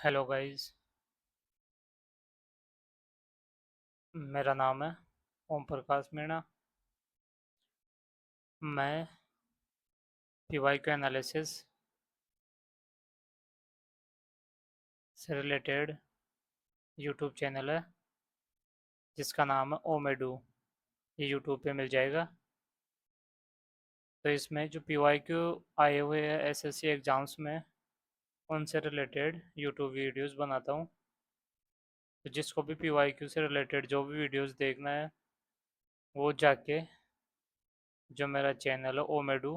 Hello guys. मेरा नाम है ओम प्रकाश मीणा। मैं पीवाई क्यू एनालिसिस से रिलेटेड यूट्यूब चैनल है जिसका नाम है ओमेडू। ये यूट्यूब पे मिल जाएगा। तो इसमें जो पीवाई क्यू आए हुए हैं एसएससी एग्ज़ाम्स में उनसे रिलेटेड यूट्यूब वीडियोस बनाता हूँ। तो जिसको भी पीवाई क्यू से रिलेटेड जो भी वीडियोस देखना है वो जाके जो मेरा चैनल है ओमेडू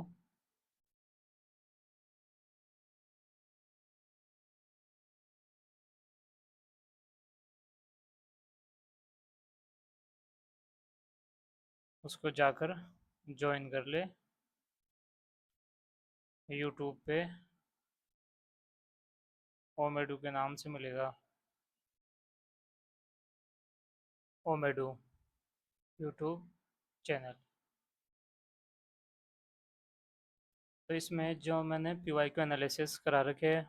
उसको जाकर ज्वाइन कर ले। यूट्यूब पे ओमेडू के नाम से मिलेगा। ओमेडू यूट्यूब चैनल। तो इसमें जो मैंने पीवाई क्यू एनालिसिस करा रखे है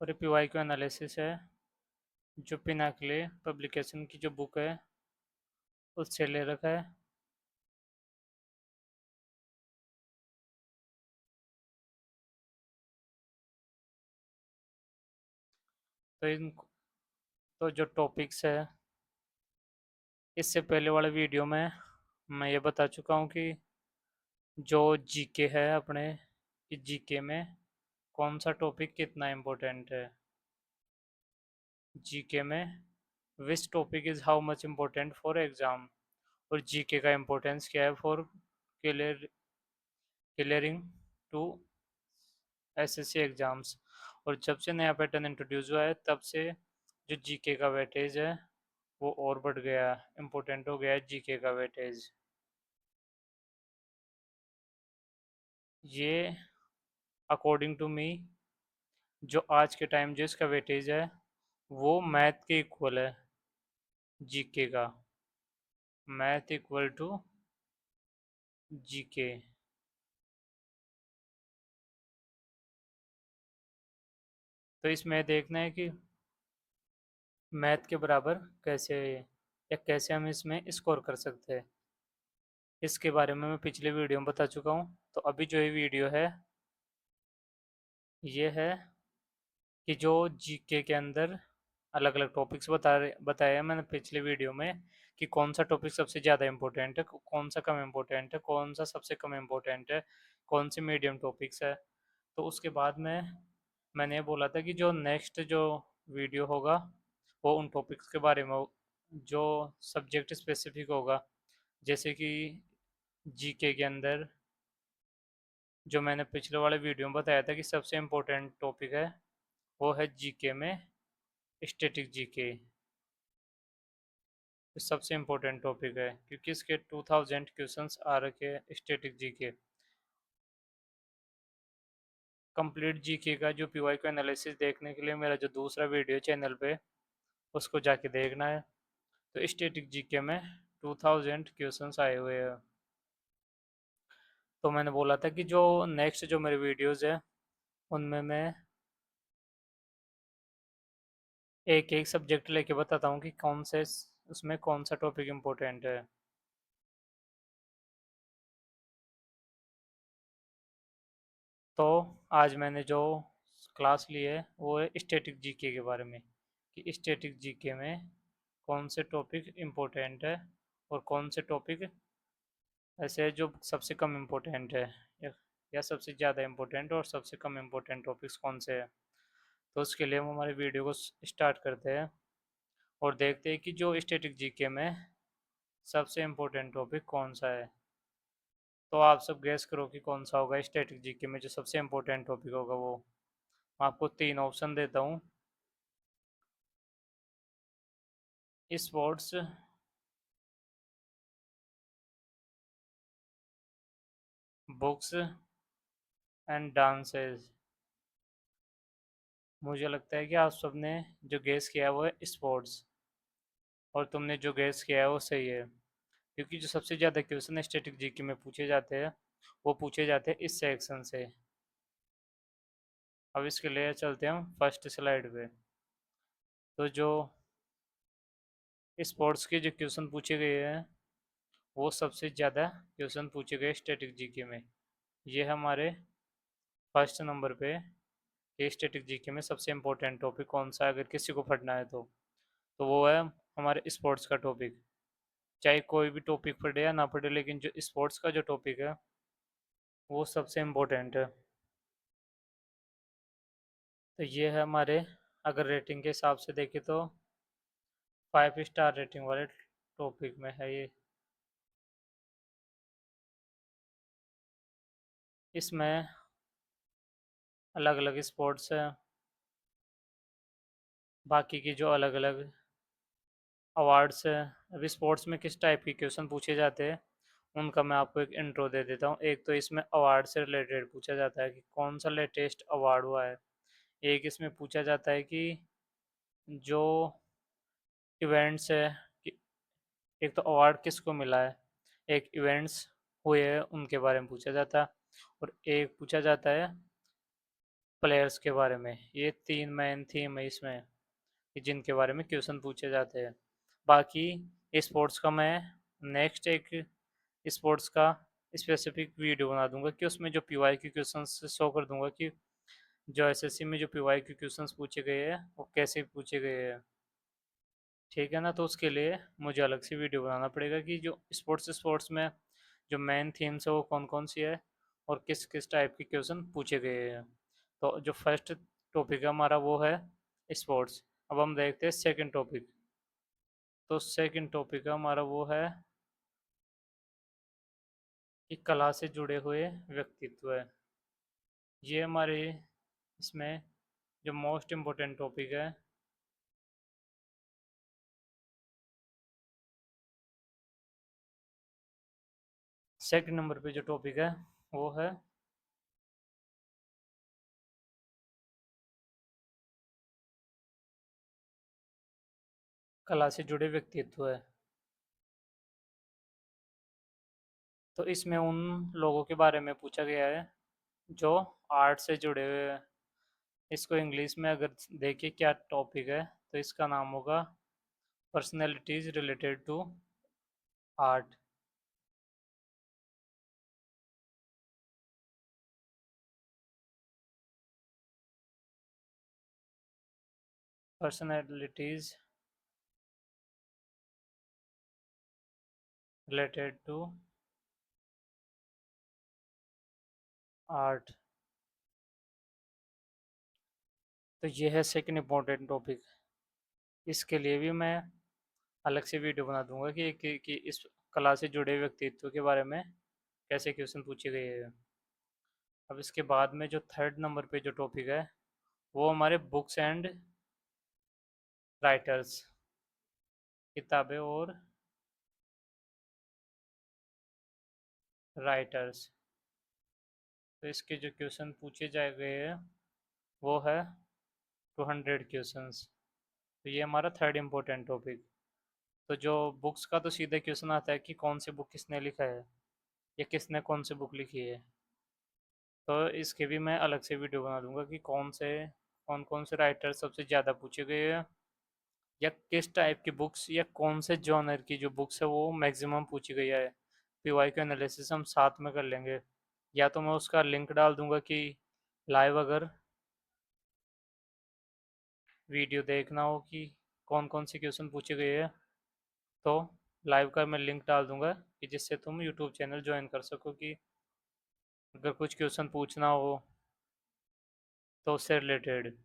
और ये पीवाई क्यू एनालिसिस है जो पिनाकले पब्लिकेशन की जो बुक है उससे ले रखा है। तो इन तो जो टॉपिक्स है इससे पहले वाले वीडियो में मैं ये बता चुका हूँ कि जो जीके है अपने कि जीके में कौन सा टॉपिक कितना इम्पोर्टेंट है। जीके में which topic is how much important for exam. और जीके का इम्पोर्टेंस क्या है for clear clearing to SSC exams. और जब से नया पैटर्न इंट्रोड्यूस हुआ है तब से जो जीके का वेटेज है वो और बढ़ गया, इम्पोर्टेंट हो गया है जीके का वेटेज। ये अकॉर्डिंग टू मी जो आज के टाइम जो इसका वेटेज है वो मैथ के इक्वल है। जीके का मैथ इक्वल टू जीके। तो इसमें देखना है कि मैथ के बराबर कैसे या कैसे हम इसमें स्कोर कर सकते हैं। इसके बारे में मैं पिछले वीडियो में बता चुका हूँ। तो अभी जो ये वीडियो है ये है कि जो जीके के अंदर अलग अलग टॉपिक्स बताए हैं मैंने पिछले वीडियो में कि कौन सा टॉपिक सबसे ज़्यादा इम्पोर्टेंट है, कौन सा कम इम्पोर्टेंट है, कौन सा सबसे कम इम्पोर्टेंट है, कौन सी मीडियम टॉपिक्स है। तो उसके बाद में मैंने ये बोला था कि जो नेक्स्ट जो वीडियो होगा वो उन टॉपिक्स के बारे में जो सब्जेक्ट स्पेसिफिक होगा। जैसे कि जीके के अंदर जो मैंने पिछले वाले वीडियो में बताया था कि सबसे इम्पोर्टेंट टॉपिक है वो है जीके में स्टैटिक जीके। सबसे इम्पोर्टेंट टॉपिक है क्योंकि इसके 2000 क्वेश्चंस आ रखे हैं स्टैटिक जीके। कंप्लीट जीके का जो पीवाई को एनालिसिस देखने के लिए मेरा जो दूसरा वीडियो चैनल पे उसको जाके देखना है। तो स्टैटिक जीके में 2000 क्वेश्चंस आए हुए हैं। तो मैंने बोला था कि जो नेक्स्ट जो मेरे वीडियोस है उनमें मैं एक एक सब्जेक्ट लेके बताता हूँ कि कौन से उसमें कौन सा टॉपिक इम्पोर्टेंट है। तो आज मैंने जो क्लास ली है वो है स्टैटिक जीके के बारे में कि स्टैटिक जीके में कौन से टॉपिक इम्पोर्टेंट है और कौन से टॉपिक ऐसे है जो सबसे कम इम्पोर्टेंट है या सबसे ज़्यादा इम्पोर्टेंट और सबसे कम इम्पोर्टेंट टॉपिक्स कौन से हैं। तो उसके लिए हम हमारे वीडियो को स्टार्ट करते हैं और देखते हैं कि जो स्टैटिक जीके में सबसे इम्पोर्टेंट टॉपिक कौन सा है। तो आप सब गैस करो कि कौन सा होगा स्टैटिक जीके में जो सबसे इम्पोर्टेंट टॉपिक होगा वो। मैं आपको तीन ऑप्शन देता हूँ। Sports, books and dances. मुझे लगता है कि आप सबने जो गेस किया है वो है स्पोर्ट्स और तुमने जो गेस किया है वो सही है क्योंकि जो सबसे ज़्यादा क्वेश्चन स्टैटिक जीके में पूछे जाते हैं वो पूछे जाते हैं इस सेक्शन से। अब इसके लिए चलते हैं हम फर्स्ट स्लाइड पे। तो जो स्पोर्ट्स के जो क्वेश्चन पूछे गए हैं वो सबसे ज़्यादा क्वेश्चन पूछे गए स्टैटिक जीके में। ये हमारे फर्स्ट नंबर पे कि स्टैटिक जीके में सबसे इम्पोर्टेंट टॉपिक कौन सा है अगर किसी को पढ़ना है तो वो है हमारे स्पोर्ट्स का टॉपिक। चाहे कोई भी टॉपिक पढ़े या ना पढ़े, लेकिन जो स्पोर्ट्स का जो टॉपिक है वो सबसे इम्पोर्टेंट है। तो ये है हमारे, अगर रेटिंग के हिसाब से देखें तो 5 स्टार रेटिंग वाले टॉपिक में है ये। इसमें अलग अलग स्पोर्ट्स है, बाकी की जो अलग अलग अवार्ड्स है। अभी स्पोर्ट्स में किस टाइप के क्वेश्चन पूछे जाते हैं उनका मैं आपको एक इंट्रो दे देता हूँ। एक तो इसमें अवार्ड से रिलेटेड पूछा जाता है कि कौन सा लेटेस्ट अवार्ड हुआ है। एक इसमें पूछा जाता है कि जो इवेंट्स है कि एक तो अवार्ड किसको मिला है, एक इवेंट्स हुए हैं उनके बारे में पूछा जाता है, और एक पूछा जाता है प्लेयर्स के बारे में। ये तीन मेन थीम है इसमें कि जिनके बारे में क्वेश्चन पूछे जाते हैं। बाकी स्पोर्ट्स का मैं नेक्स्ट एक स्पोर्ट्स का स्पेसिफिक वीडियो बना दूंगा कि उसमें जो पीवाई के क्वेश्चन शो कर दूंगा कि जो एसएससी में जो पीवाई के क्वेश्चंस पूछे गए हैं वो कैसे पूछे गए हैं। ठीक है ना, तो उसके लिए मुझे अलग से वीडियो बनाना पड़ेगा कि जो स्पोर्ट्स स्पोर्ट्स में जो मेन थीम्स है वो कौन कौन सी है और किस किस टाइप के क्वेश्चन पूछे गए हैं। तो जो फर्स्ट टॉपिक है हमारा वो है स्पोर्ट्स। अब हम देखते हैं सेकंड टॉपिक। तो सेकंड टॉपिक है हमारा वो है कि कला से जुड़े हुए व्यक्तित्व है। ये हमारे इसमें जो मोस्ट इम्पोर्टेंट टॉपिक है। सेकंड नंबर पे जो टॉपिक है वो है कला से जुड़े व्यक्तित्व है। तो इसमें उन लोगों के बारे में पूछा गया है जो आर्ट से जुड़े हुए हैं। इसको इंग्लिश में अगर देखिए क्या टॉपिक है तो इसका नाम होगा personalities related to art. Personalities related to art. तो ये है सेकंड इम्पोर्टेंट टॉपिक। इसके लिए भी मैं अलग से वीडियो बना दूंगा कि इस कला से जुड़े व्यक्तित्व के बारे में कैसे क्वेश्चन पूछे गए हैं। अब इसके बाद में जो थर्ड नंबर पे जो टॉपिक है वो हमारे बुक्स एंड राइटर्स, किताबें और राइटर्स। तो इसके जो क्वेश्चन पूछे जाए गए हैं वो है 200 क्वेश्चंस। तो ये हमारा थर्ड इम्पोर्टेंट टॉपिक। तो जो बुक्स का तो सीधे क्वेश्चन आता है कि कौन सी बुक किसने लिखा है या किसने कौन सी बुक लिखी है। तो इसके भी मैं अलग से वीडियो बना दूंगा कि कौन कौन से राइटर सबसे ज़्यादा पूछे गए हैं या किस टाइप की बुक्स या कौन से जॉनर की जो बुक्स है वो मैक्सिमम पूछी गई है। पीवाई का एनालिसिस हम साथ में कर लेंगे। या तो मैं उसका लिंक डाल दूंगा कि लाइव अगर वीडियो देखना हो कि कौन कौन से क्वेश्चन पूछे गए हैं तो लाइव का मैं लिंक डाल दूंगा कि जिससे तुम यूट्यूब चैनल ज्वाइन कर सको कि अगर कुछ क्वेश्चन पूछना हो तो उससे रिलेटेड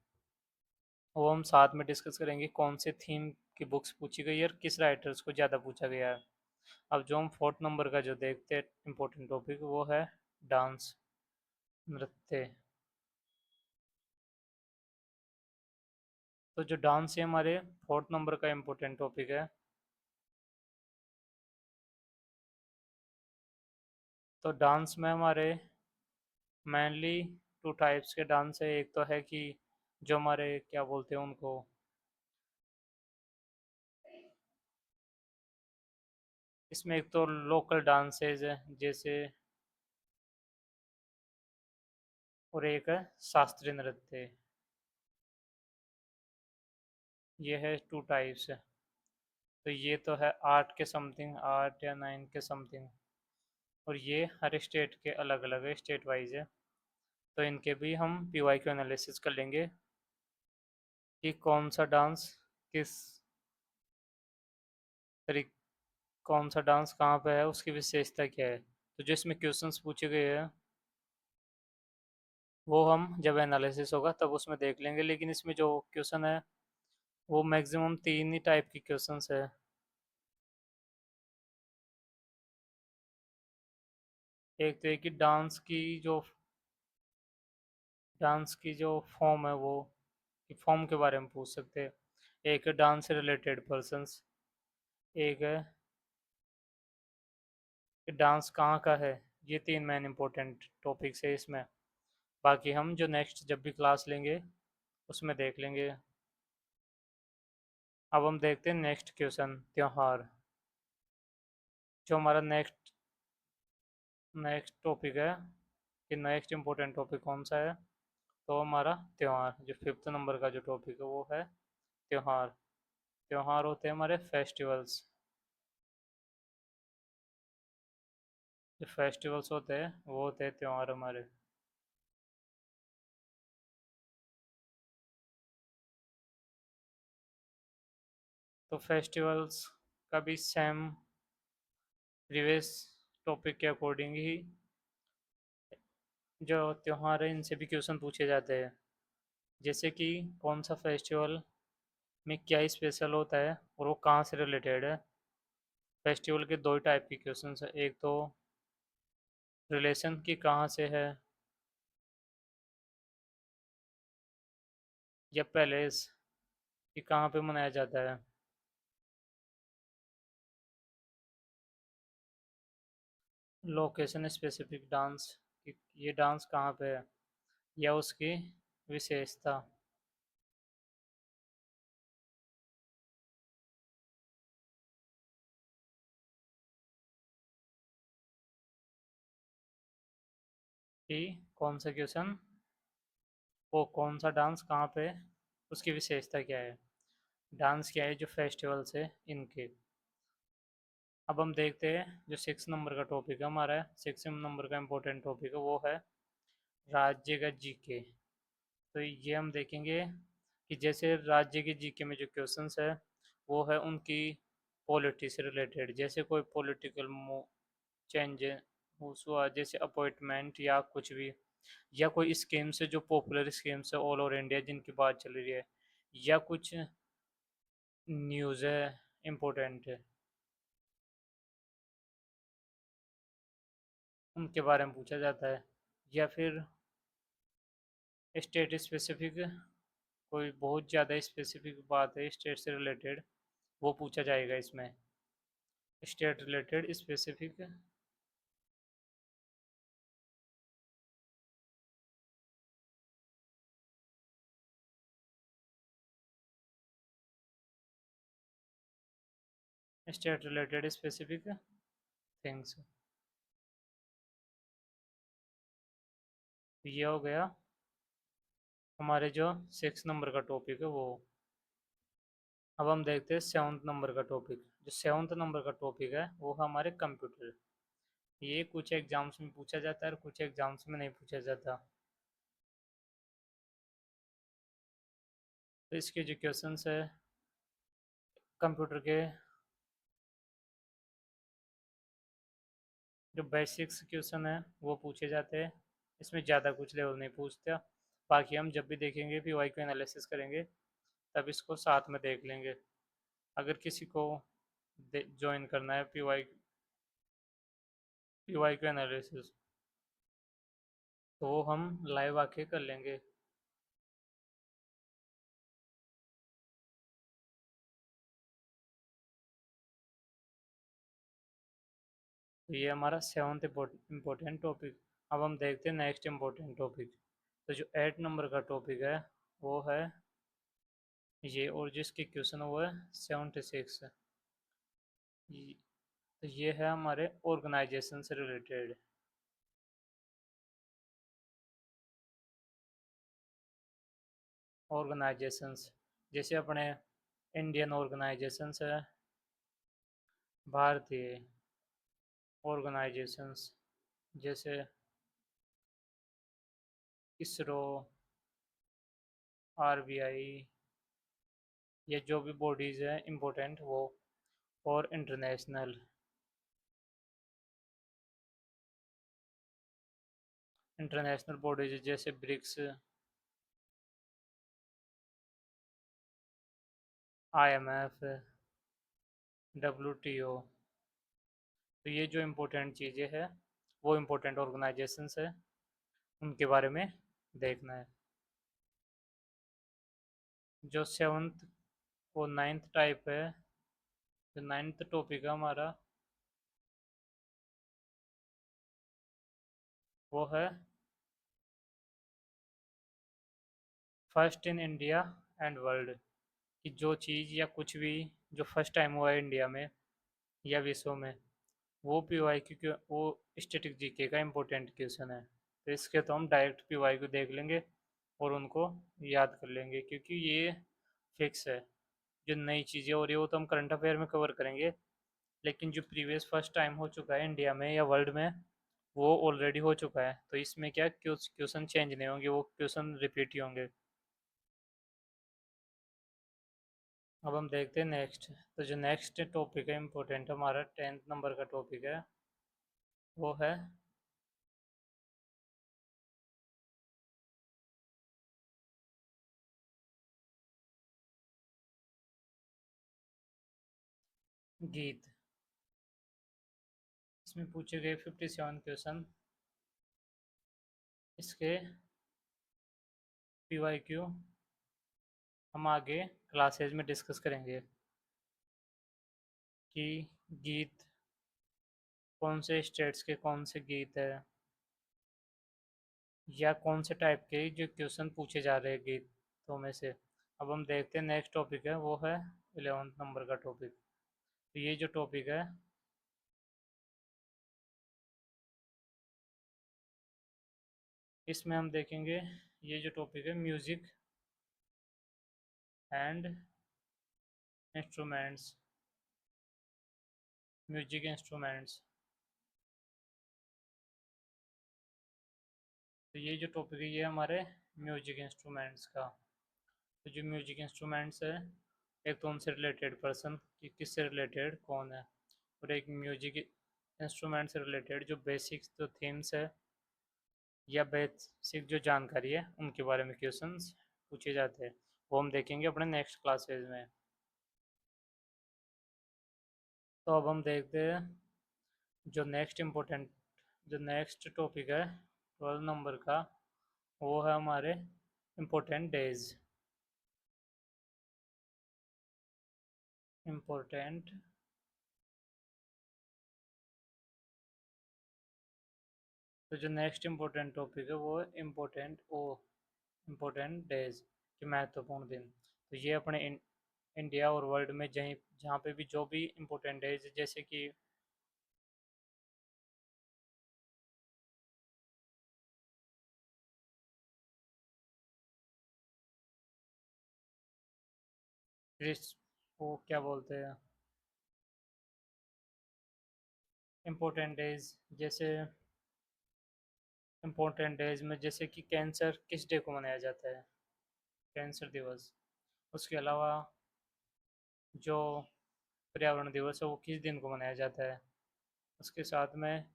वो हम साथ में डिस्कस करेंगे कौन से थीम की बुक्स पूछी गई है और किस राइटर्स को ज़्यादा पूछा गया है। अब जो हम फोर्थ नंबर का जो देखते हैं इम्पोर्टेंट टॉपिक वो है डांस, नृत्य। तो जो डांस है हमारे फोर्थ नंबर का इम्पोर्टेंट टॉपिक है। तो डांस में हमारे मेनली टू टाइप्स के डांस है। एक तो है कि जो हमारे क्या बोलते हैं उनको, इसमें एक तो लोकल डांसेज है जैसे और एक है शास्त्रीय नृत्य। ये है टू टाइप्स। तो ये तो है 8 के समथिंग, 8 या 9 के समथिंग। और ये हर स्टेट के अलग अलग है, स्टेट वाइज है। तो इनके भी हम पीवाई क्यू एनालिसिस कर लेंगे कि कौन सा डांस किस तरीक कौन सा डांस कहाँ पे है, उसकी विशेषता क्या है। तो जो इसमें क्वेश्चंस पूछे गए हैं वो हम जब एनालिसिस होगा तब उसमें देख लेंगे, लेकिन इसमें जो क्वेश्चन है वो मैक्सिमम 3 ही टाइप की क्वेश्चंस है। एक तो है कि डांस की जो फॉर्म है वो कि फॉर्म के बारे में पूछ सकते हैं। एक है डांस से रिलेटेड पर्सन्स। एक है कि डांस कहाँ का है। ये 3 मेन इंपॉर्टेंट टॉपिक्स है इसमें। बाकी हम जो नेक्स्ट जब भी क्लास लेंगे उसमें देख लेंगे। अब हम देखते हैं नेक्स्ट क्वेश्चन, त्योहार। जो हमारा नेक्स्ट नेक्स्ट टॉपिक है कि नेक्स्ट इम्पोर्टेंट टॉपिक कौन सा है। तो हमारा त्योहार, जो 5th नंबर का जो टॉपिक है वो है त्योहार। त्योहार होते हैं हमारे फेस्टिवल्स। जो फेस्टिवल्स होते हैं वो होते हैं त्योहार हमारे। तो फेस्टिवल्स का भी सेम प्रीवियस टॉपिक के अकॉर्डिंग ही जो त्योहार है इनसे भी क्वेश्चन पूछे जाते हैं। जैसे कि कौन सा फेस्टिवल में क्या स्पेशल होता है और वो कहाँ से रिलेटेड है। फेस्टिवल के दो ही टाइप के क्वेश्चन है, एक तो रिलेशन की कहाँ से है, या पैलेस कि कहाँ पे मनाया जाता है। लोकेशन स्पेसिफिक डांस कि ये डांस कहाँ पे है, या उसकी विशेषता। कि कौन सा क्वेश्चन, वो कौन सा डांस कहाँ पे है, उसकी विशेषता क्या है। डांस क्या है जो फेस्टिवल्स है इनके। अब हम देखते हैं जो 6 नंबर का टॉपिक है हमारा, 6 नंबर का इम्पोर्टेंट टॉपिक है वो है राज्य का जीके। तो ये हम देखेंगे कि जैसे राज्य के जीके में जो क्वेश्चंस है वो है उनकी पॉलिटी से रिलेटेड। जैसे कोई पॉलिटिकल चेंज हुआ, जैसे अपॉइंटमेंट या कुछ भी, या कोई स्कीम्स है जो पॉपुलर स्कीम्स है ऑल ओवर इंडिया जिनकी बात चल रही है, या कुछ न्यूज़ है इम्पोर्टेंट है उनके बारे में पूछा जाता है। या फिर स्टेट स्पेसिफिक, कोई बहुत ज़्यादा स्पेसिफिक बात है स्टेट से रिलेटेड, वो पूछा जाएगा इसमें। State related specific. State related specific things. ये हो गया हमारे जो 6 नंबर का टॉपिक है वो। अब हम देखते हैं 7th नंबर का टॉपिक। जो 7th नंबर का टॉपिक है वो है हमारे कंप्यूटर। ये कुछ एग्जाम्स में पूछा जाता है और कुछ एग्जाम्स में नहीं पूछा जाता। तो इसके जो क्वेश्चंस है कंप्यूटर के, जो बेसिक्स क्वेश्चन है वो पूछे जाते हैं। इसमें ज़्यादा कुछ लेवल नहीं पूछता। बाकी हम जब भी देखेंगे पीवाई को एनालिसिस करेंगे तब इसको साथ में देख लेंगे। अगर किसी को ज्वाइन करना है पीवाई को एनालिसिस तो वो हम लाइव आके कर लेंगे। तो ये हमारा 7th इम्पोर्टेंट टॉपिक। अब हम देखते हैं नेक्स्ट इम्पोर्टेंट टॉपिक। तो जो 8 नंबर का टॉपिक है वो है ये, और जिसके क्वेश्चन है वो है 76। तो ये है हमारे ऑर्गेनाइजेशन से रिलेटेड। ऑर्गेनाइजेशंस, जैसे अपने इंडियन ऑर्गेनाइजेशंस है, भारतीय ऑर्गेनाइजेशंस, जैसे इसरो, आरबीआई, ये जो भी बॉडीज हैं इम्पोर्टेंट वो, और इंटरनेशनल बॉडीज जैसे ब्रिक्स, आईएमएफ, डब्ल्यूटीओ। तो ये जो इम्पोर्टेंट चीज़ें हैं वो इम्पोर्टेंट ऑर्गेनाइजेशंस है, उनके बारे में देखना है। जो सेवन्थ और नाइन्थ टाइप है, जो नाइन्थ टॉपिक है हमारा, वो है first in India and world. कि जो चीज़ या कुछ भी जो फर्स्ट टाइम हुआ है इंडिया में या विश्व में, वो पीवाई क्यू, वो स्टैटिक जीके का इम्पोर्टेंट क्वेश्चन है। तो इसके तो हम डायरेक्ट पीवाई को देख लेंगे और उनको याद कर लेंगे, क्योंकि ये फिक्स है। जो नई चीज़ें हो रही है वो तो हम करंट अफेयर में कवर करेंगे, लेकिन जो प्रीवियस फर्स्ट टाइम हो चुका है इंडिया में या वर्ल्ड में, वो ऑलरेडी हो चुका है। तो इसमें क्या क्वेश्चन चेंज नहीं होंगे, वो क्वेश्चन रिपीट ही होंगे। अब हम देखते हैं नेक्स्ट। तो जो नेक्स्ट टॉपिक है इम्पोर्टेंट, हमारा 10th नंबर का टॉपिक है, वो है गीत। इसमें पूछे गए 57 क्वेश्चन, इसके पीवाईक्यू हम आगे क्लासेज में डिस्कस करेंगे कि गीत कौन से स्टेट्स के कौन से गीत है, या कौन से टाइप के जो क्वेश्चन पूछे जा रहे हैं गीतों में से। अब हम देखते हैं नेक्स्ट टॉपिक है, वो है 11th नंबर का टॉपिक। तो ये जो टॉपिक है, इसमें हम देखेंगे ये जो टॉपिक है music and instruments, music instruments. तो ये जो टॉपिक है ये हमारे म्यूजिक इंस्ट्रूमेंट्स का। तो जो म्यूजिक इंस्ट्रूमेंट्स है, एक तो उनसे रिलेटेड पर्सन कि किससे रिलेटेड कौन है, और एक म्यूजिक इंस्ट्रूमेंट से रिलेटेड जो बेसिक्स जो थीम्स है या बेसिक जो जानकारी है उनके बारे में क्वेश्चंस पूछे जाते हैं। वो हम देखेंगे अपने नेक्स्ट क्लासेज में। तो अब हम देखते हैं जो नेक्स्ट इम्पोर्टेंट, जो नेक्स्ट टॉपिक है 12 नंबर का, वो है हमारे इम्पोर्टेंट डेज। इम्पोर्टेंट, तो जो नेक्स्ट इम्पोर्टेंट टॉपिक है वो है इम्पोर्टेंट डेज, के महत्वपूर्ण दिन। तो ये अपने इंडिया और वर्ल्ड में जहीं जहाँ पे भी जो भी इम्पोर्टेंट डेज, जैसे कि वो क्या बोलते हैं, इम्पोर्टेंट डेज, जैसे इम्पोर्टेंट डेज में जैसे कि कैंसर किस डे को मनाया जाता है, कैंसर दिवस। उसके अलावा जो पर्यावरण दिवस है वो किस दिन को मनाया जाता है। उसके साथ में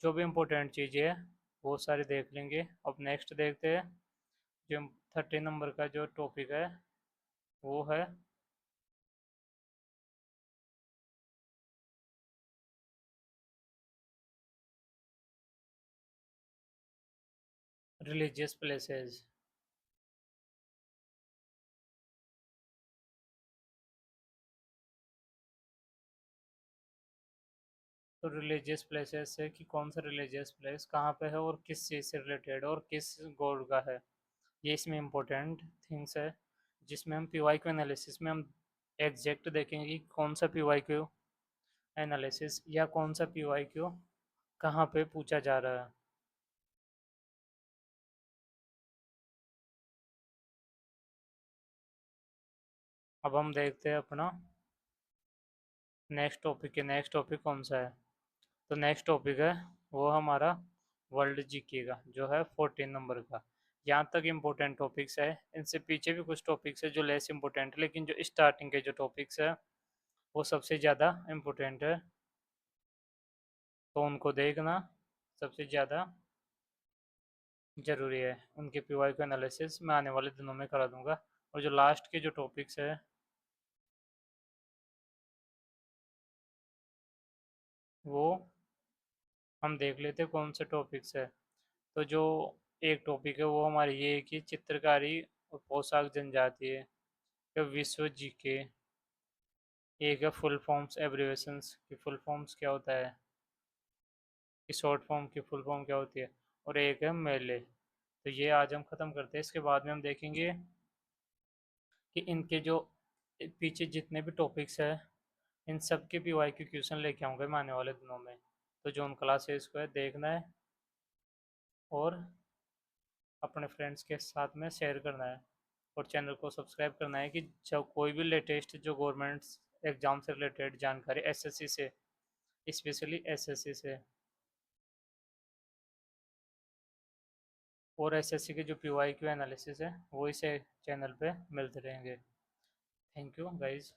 जो भी इम्पोर्टेंट चीज़ें हैं वो सारे देख लेंगे। अब नेक्स्ट देखते हैं जो 30 नंबर का जो टॉपिक है, वो है रिलीजियस प्लेसेस। तो रिलीजियस प्लेसेस है कि कौन सा रिलीजियस प्लेस कहाँ पे है और किस चीज़ से रिलेटेड और किस गॉड का है, ये इसमें इम्पोर्टेंट थिंग्स है। जिसमें हम पी वाई क्यू एनालिसिस में हम एग्जैक्ट देखेंगे कि कौन सा पी वाई क्यू एनालिसिस या कौन सा पी वाई क्यू कहाँ पे पूछा जा रहा है। अब हम देखते हैं अपना नेक्स्ट टॉपिक कौन सा है। तो नेक्स्ट टॉपिक है वो हमारा वर्ल्ड जीके का, जो है 14 नंबर का। यहाँ तक इम्पोर्टेंट टॉपिक्स है, इनसे पीछे भी कुछ टॉपिक्स है जो लेस इम्पोर्टेंट है, लेकिन जो स्टार्टिंग के जो टॉपिक्स है वो सबसे ज़्यादा इम्पोर्टेंट है, तो उनको देखना सबसे ज़्यादा ज़रूरी है। उनके पीवाई का एनालिसिस मैं आने वाले दिनों में करा दूंगा। और जो लास्ट के जो टॉपिक्स है वो हम देख लेते हैं कौन से टॉपिक्स है। तो जो एक टॉपिक है वो हमारी ये है कि चित्रकारी और पोशाक जनजाति है, या विश्व जीके। एक है फुल फॉर्म्स एब्रिवेशंस की फुल फॉर्म्स क्या होता है, कि शॉर्ट फॉर्म की फुल फॉर्म क्या होती है। और एक है मेले। तो ये आज हम ख़त्म करते हैं, इसके बाद में हम देखेंगे कि इनके जो पीछे जितने भी टॉपिक्स है इन सब के पीवाई क्यू क्वेश्चन लेके आऊँगा मैं आने वाले दिनों में। तो जो उन क्लासेस को है देखना है और अपने फ्रेंड्स के साथ में शेयर करना है, और चैनल को सब्सक्राइब करना है कि जब कोई भी लेटेस्ट जो गवर्नमेंट्स एग्ज़ाम से रिलेटेड जानकारी एसएससी से, स्पेशली एसएससी से और एसएससी के जो पीवाई क्यू एनालिसिस है वो इसे चैनल पे मिलते रहेंगे। Thank you guys.